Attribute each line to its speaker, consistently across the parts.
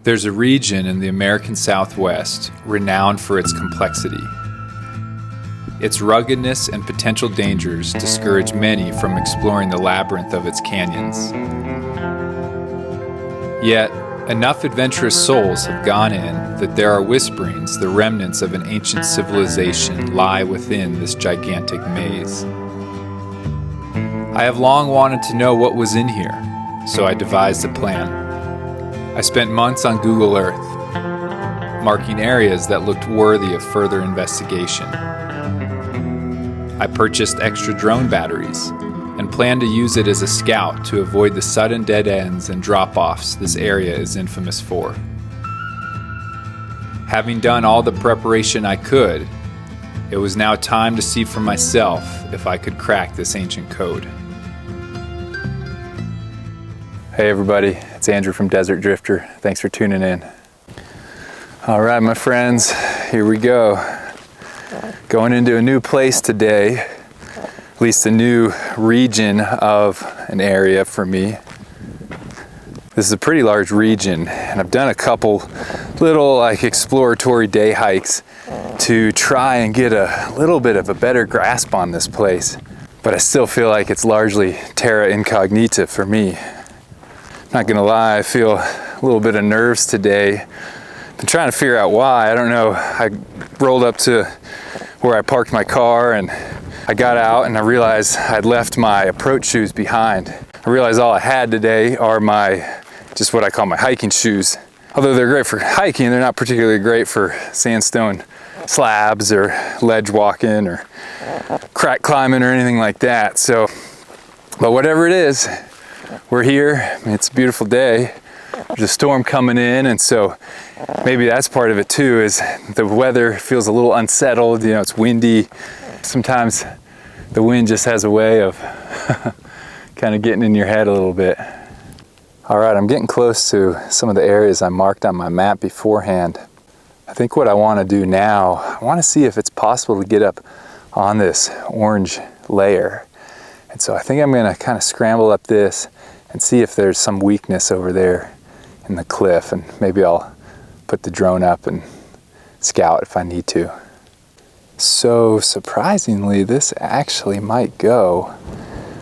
Speaker 1: There's a region in the American Southwest renowned for its complexity. Its ruggedness and potential dangers discourage many from exploring the labyrinth of its canyons. Yet, enough adventurous souls have gone in that there are whisperings the remnants of an ancient civilization lie within this gigantic maze. I have long wanted to know what was in here, so I devised a plan. I spent months on Google Earth, marking areas that looked worthy of further investigation. I purchased extra drone batteries and planned to use it as a scout to avoid the sudden dead ends and drop-offs this area is infamous for. Having done all the preparation I could, it was now time to see for myself if I could crack this ancient code. Hey everybody, it's Andrew from Desert Drifter. Thanks for tuning in. All right, my friends, here we go. Going into a new place today, at least a new region of an area for me. This is a pretty large region, and I've done a couple little exploratory day hikes to try and get a little bit of a better grasp on this place, but I still feel like it's largely terra incognita for me. Not gonna lie, I feel a little bit of nerves today. Been trying to figure out why. I don't know. I rolled up to where I parked my car and I got out and I realized I'd left my approach shoes behind. I realized all I had today are just what I call my hiking shoes. Although they're great for hiking, they're not particularly great for sandstone slabs or ledge walking or crack climbing or anything like that. So, but whatever it is, we're here. I mean, it's a beautiful day. There's a storm coming in, and so maybe that's part of it too, is the weather feels a little unsettled. You know, it's windy. Sometimes the wind just has a way of kind of getting in your head a little bit. All right, I'm getting close to some of the areas I marked on my map beforehand. I think what I want to do now, I want to see if it's possible to get up on this orange layer. And so I think I'm going to kind of scramble up this and see if there's some weakness over there in the cliff, and maybe I'll put the drone up and scout if I need to. So surprisingly, this actually might go.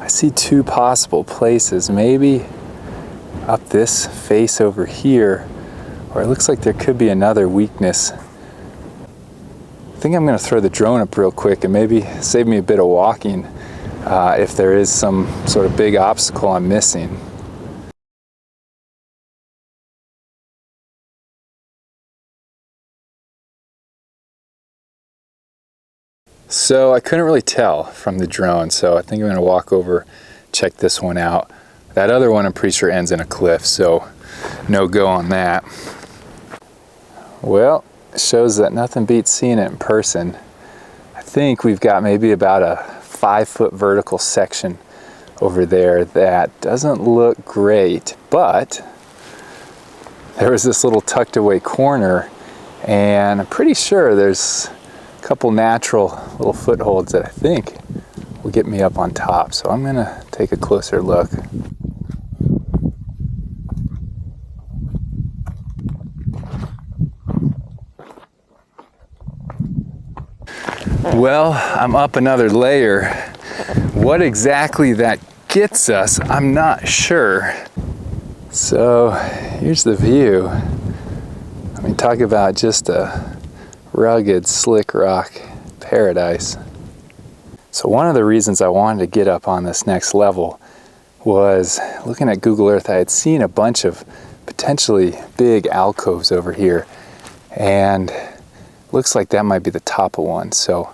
Speaker 1: I see two possible places, maybe up this face over here, or it looks like there could be another weakness. I think I'm going to throw the drone up real quick and maybe save me a bit of walking if there is some sort of big obstacle I'm missing. So I couldn't really tell from the drone, so I think I'm going to walk over, check this one out. That other one I'm pretty sure ends in a cliff, so no go on that. Well, it shows that nothing beats seeing it in person. I think we've got maybe about a 5-foot vertical section over there that doesn't look great, but there was this little tucked away corner, and I'm pretty sure there's a couple natural little footholds that I think will get me up on top. So I'm gonna take a closer look. Well, I'm up another layer. What exactly that gets us, I'm not sure. So here's the view. I mean, talk about just a rugged, slick rock paradise. So one of the reasons I wanted to get up on this next level was looking at Google Earth. I had seen a bunch of potentially big alcoves over here, and looks like that might be the top of one. So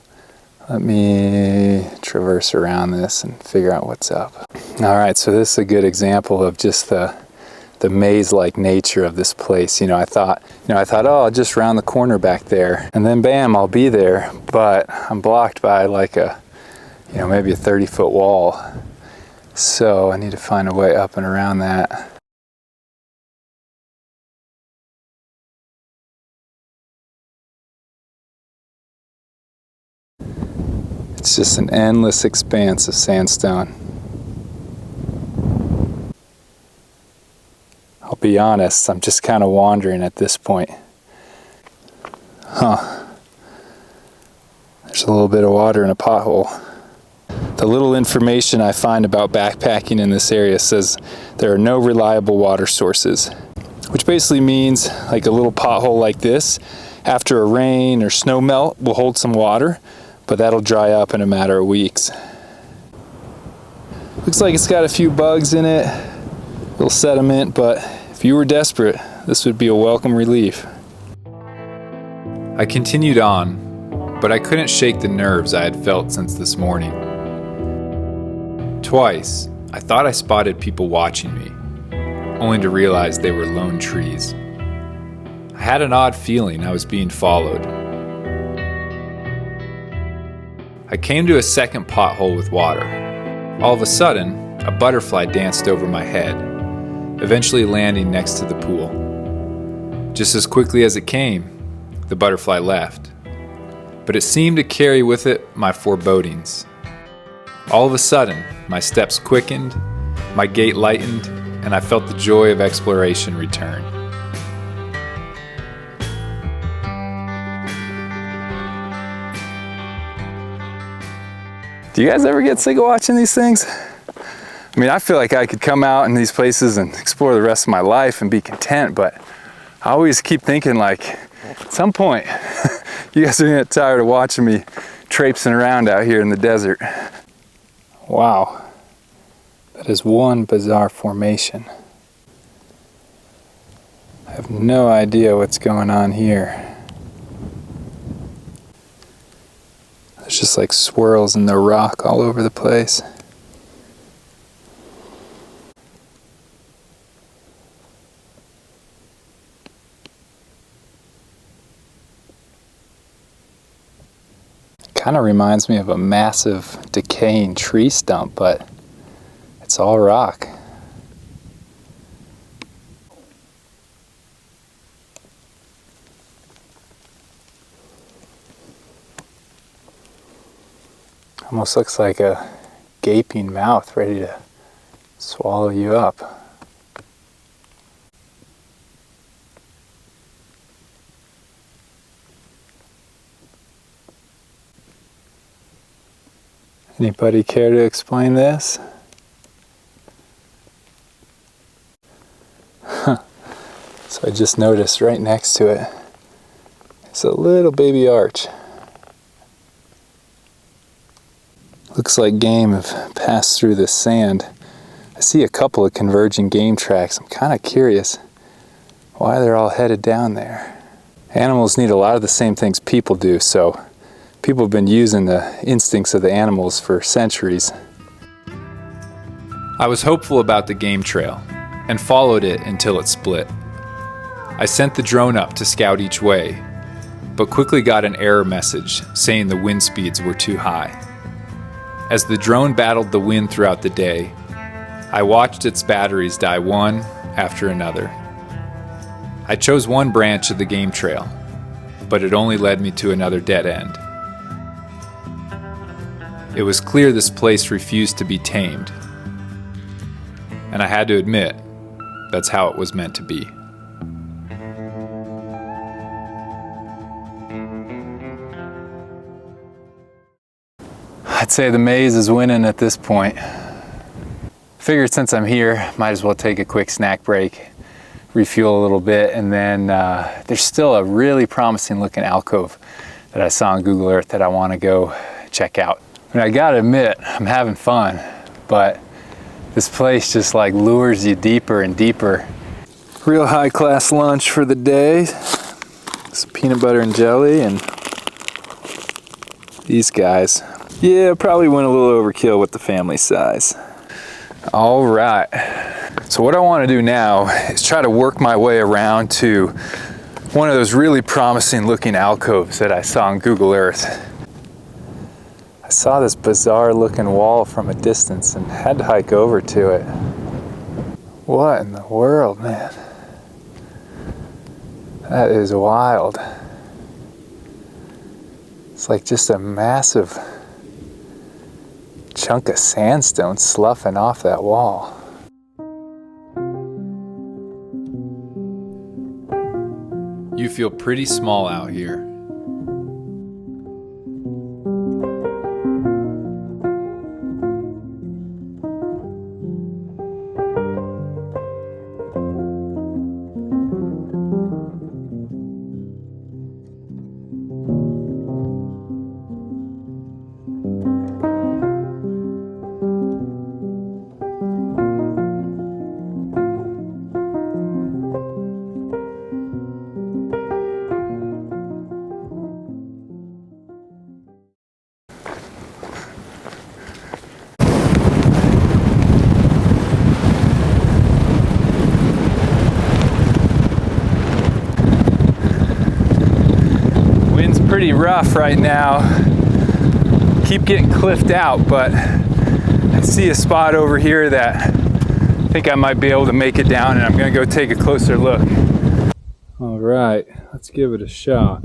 Speaker 1: let me traverse around this and figure out what's up. All right, so this is a good example of just the maze-like nature of this place. I thought, oh, I'll just round the corner back there, and then bam, I'll be there. But I'm blocked by like maybe a 30-foot wall. So I need to find a way up and around that. It's just an endless expanse of sandstone. I'll be honest, I'm just kind of wandering at this point. Huh. There's a little bit of water in a pothole. The little information I find about backpacking in this area says there are no reliable water sources, which basically means like a little pothole like this, after a rain or snow melt, will hold some water, but that'll dry up in a matter of weeks. Looks like it's got a few bugs in it, a little sediment, but if you were desperate, this would be a welcome relief. I continued on, but I couldn't shake the nerves I had felt since this morning. Twice, I thought I spotted people watching me, only to realize they were lone trees. I had an odd feeling I was being followed. I came to a second pothole with water. All of a sudden, a butterfly danced over my head, eventually landing next to the pool. Just as quickly as it came, the butterfly left, but it seemed to carry with it my forebodings. All of a sudden, my steps quickened, my gait lightened, and I felt the joy of exploration return. Do you guys ever get sick of watching these things? I mean, I feel like I could come out in these places and explore the rest of my life and be content, but I always keep thinking, like, at some point, you guys are gonna get tired of watching me traipsing around out here in the desert. Wow, that is one bizarre formation. I have no idea what's going on here. There's just like swirls in the rock all over the place. Kind of reminds me of a massive decaying tree stump, but it's all rock. Almost looks like a gaping mouth ready to swallow you up. Anybody care to explain this? So I just noticed right next to it, it's a little baby arch. Looks like game have passed through this sand. I see a couple of converging game tracks. I'm kind of curious why they're all headed down there. Animals need a lot of the same things people do, so people have been using the instincts of the animals for centuries. I was hopeful about the game trail and followed it until it split. I sent the drone up to scout each way, but quickly got an error message saying the wind speeds were too high. As the drone battled the wind throughout the day, I watched its batteries die one after another. I chose one branch of the game trail, but it only led me to another dead end. It was clear this place refused to be tamed, and I had to admit, that's how it was meant to be. I'd say the maze is winning at this point. Figured since I'm here, might as well take a quick snack break, refuel a little bit, and then there's still a really promising looking alcove that I saw on Google Earth that I want to go check out. And I gotta admit, I'm having fun, but this place just like lures you deeper and deeper. Real high class lunch for the day. Some peanut butter and jelly and these guys. Yeah, probably went a little overkill with the family size. All right, so what I want to do now is try to work my way around to one of those really promising looking alcoves that I saw on Google Earth. I saw this bizarre looking wall from a distance and had to hike over to it. What in the world, man? That is wild. It's like just a massive chunk of sandstone sloughing off that wall. You feel pretty small out here. Pretty rough right now. Keep getting cliffed out, but I see a spot over here that I think I might be able to make it down, and I'm gonna go take a closer look. All right, let's give it a shot.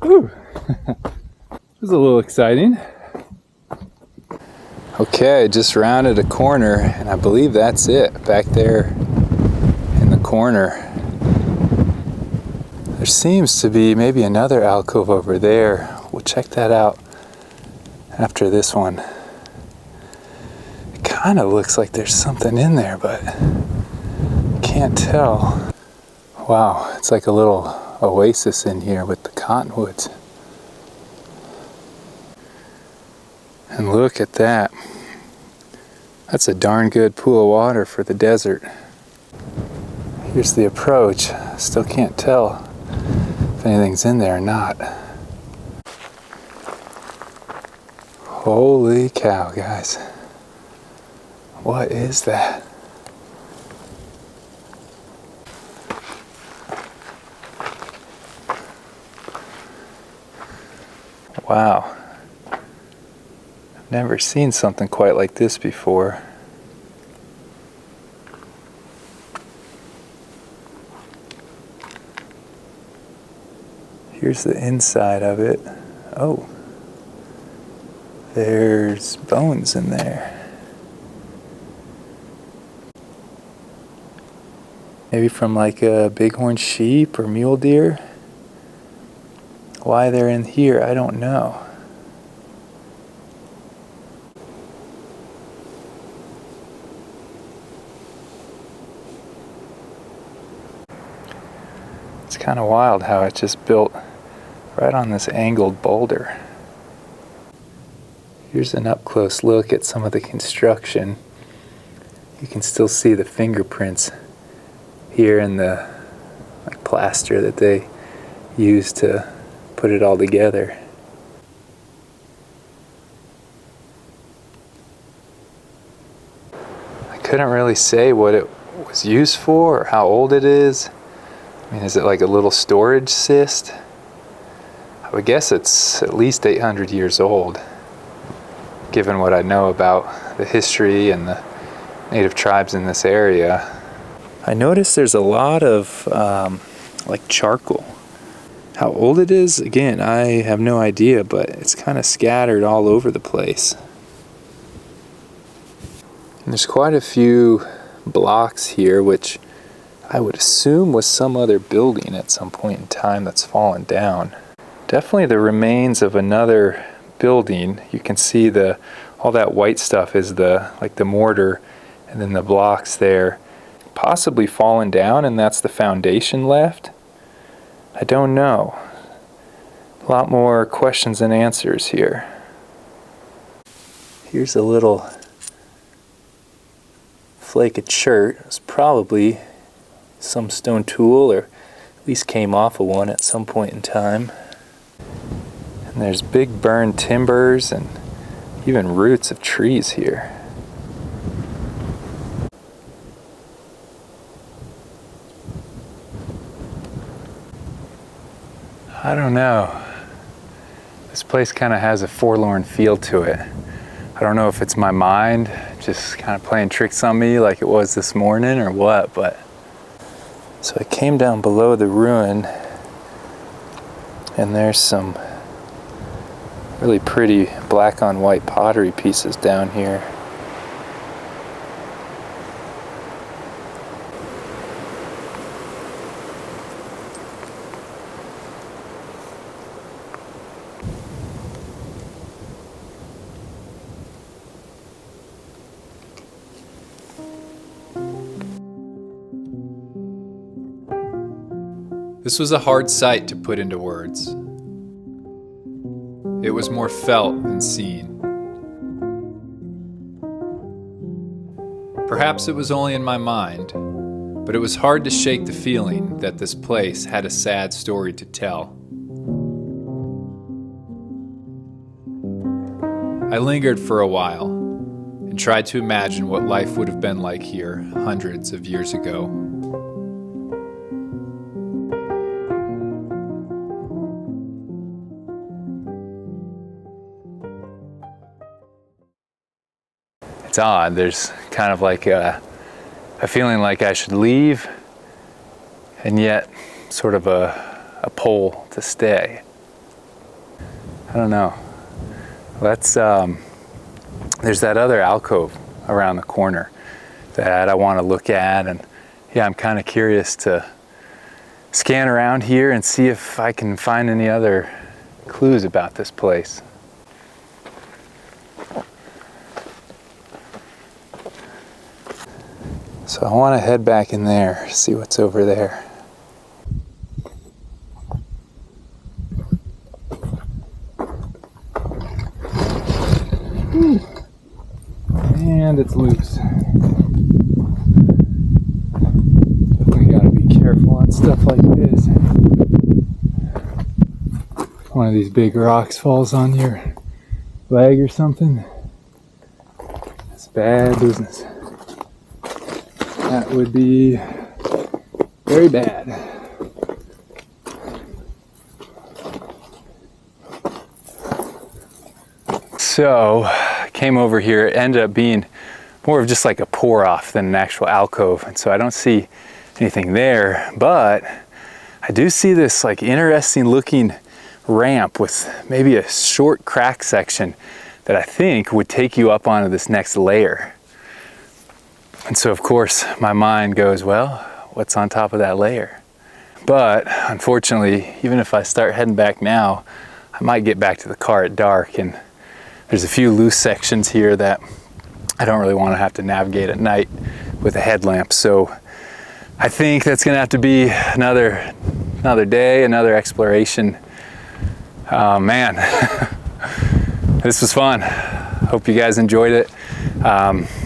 Speaker 1: Whew. It was a little exciting. Okay, just rounded a corner, and I believe that's it. Back there in the corner, there seems to be maybe another alcove over there. We'll check that out after this one. It kind of looks like there's something in there, but can't tell. Wow, it's like a little oasis in here with the cottonwoods. And look at that. That's a darn good pool of water for the desert. Here's the approach. Still can't tell if anything's in there or not. Holy cow, guys. What is that? Wow. I've never seen something quite like this before. Here's the inside of it. Oh, there's bones in there. Maybe from like a bighorn sheep or mule deer. Why they're in here, I don't know. It's kind of wild how it's just built right on this angled boulder. Here's an up-close look at some of the construction. You can still see the fingerprints here in the plaster that they used to put it all together. I couldn't really say what it was used for or how old it is. I mean, is it like a little storage cyst? I would guess it's at least 800 years old. given what I know about the history and the native tribes in this area. I noticed there's a lot of like charcoal. How old it is, again, I have no idea, but it's kind of scattered all over the place. And there's quite a few blocks here, which I would assume was some other building at some point in time that's fallen down. Definitely the remains of another building. You can see all that white stuff is the mortar, and then the blocks there possibly fallen down, and that's the foundation left. I don't know. A lot more questions than answers here. Here's a little flake of chert. It's probably some stone tool, or at least came off of one at some point in time. And there's big burned timbers and even roots of trees here. I don't know. This place kind of has a forlorn feel to it. I don't know if it's my mind just kind of playing tricks on me like it was this morning or what, but so I came down below the ruin, and there's some really pretty black on white pottery pieces down here. This was a hard sight to put into words. It was more felt than seen. Perhaps it was only in my mind, but it was hard to shake the feeling that this place had a sad story to tell. I lingered for a while and tried to imagine what life would have been like here hundreds of years ago. It's odd. There's kind of like a feeling like I should leave, and yet sort of a pull to stay. I don't know. There's that other alcove around the corner that I want to look at, and yeah, I'm kind of curious to scan around here and see if I can find any other clues about this place. So I want to head back in there, see what's over there. And it's loose. Definitely gotta be careful on stuff like this. One of these big rocks falls on your leg or something. That's bad business. That would be very bad. So, I came over here. It ended up being more of just like a pour off than an actual alcove. And so I don't see anything there, but I do see this like interesting looking ramp with maybe a short crack section that I think would take you up onto this next layer. And so of course my mind goes, well, what's on top of that layer? But unfortunately, even if I start heading back now, I might get back to the car at dark, and there's a few loose sections here that I don't really want to have to navigate at night with a headlamp. So I think that's gonna have to be another day, another exploration. Oh man, this was fun. Hope you guys enjoyed it.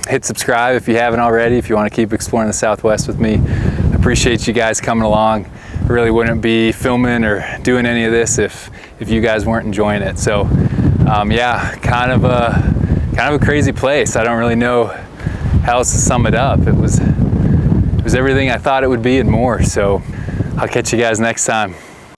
Speaker 1: Hit subscribe if you haven't already, if you want to keep exploring the Southwest with me. I appreciate you guys coming along. I really wouldn't be filming or doing any of this if you guys weren't enjoying it. So yeah, kind of a crazy place. I don't really know how else to sum it up. It was everything I thought it would be and more. So I'll catch you guys next time.